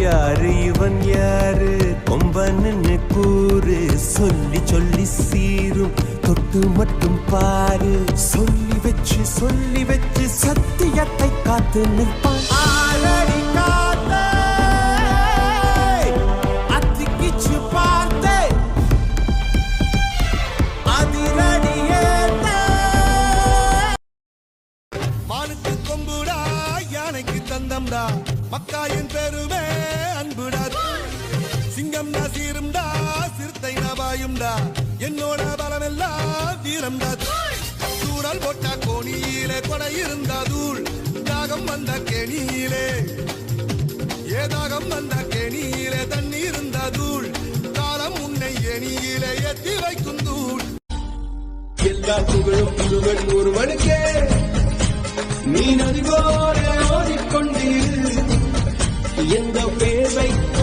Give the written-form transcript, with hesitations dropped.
யாரு இவன் யாரு கொம்பன்னு கூறு சொல்லி சொல்லி சீரும் தொட்டு மட்டும் பாரு சொல்லி வச்சு சத்தியத்தை காத்து நிற்பான் ஆரடி காத்தே அத்திக்கிச்சு பார்த்தே அதிரடியே மானுக்கு கொம்புடா யானைக்கு தந்தம்டா மக்காயின் பெருமே அன்புடா சிங்கம்டா சீரும்டா சிறுத்தை நபாயும்டா என்னோட பலமெல்லாம் வீரம்டா சூழல் போட்டா கோணியிலே கொடை இருந்தா தூள் தாகம் வந்த கேணியிலே ஏதாகம் வந்த கேணியிலே தண்ணி இருந்தா தூள் காலம் உன்னை எணியிலே ஏற்றி வைக்கும் தூள் எல்லா புகழும் புதுவன் ஒருவனுக்கே நீ நதி போல ஓடிக்கொண்டீர் எந்த பேர் வைத்த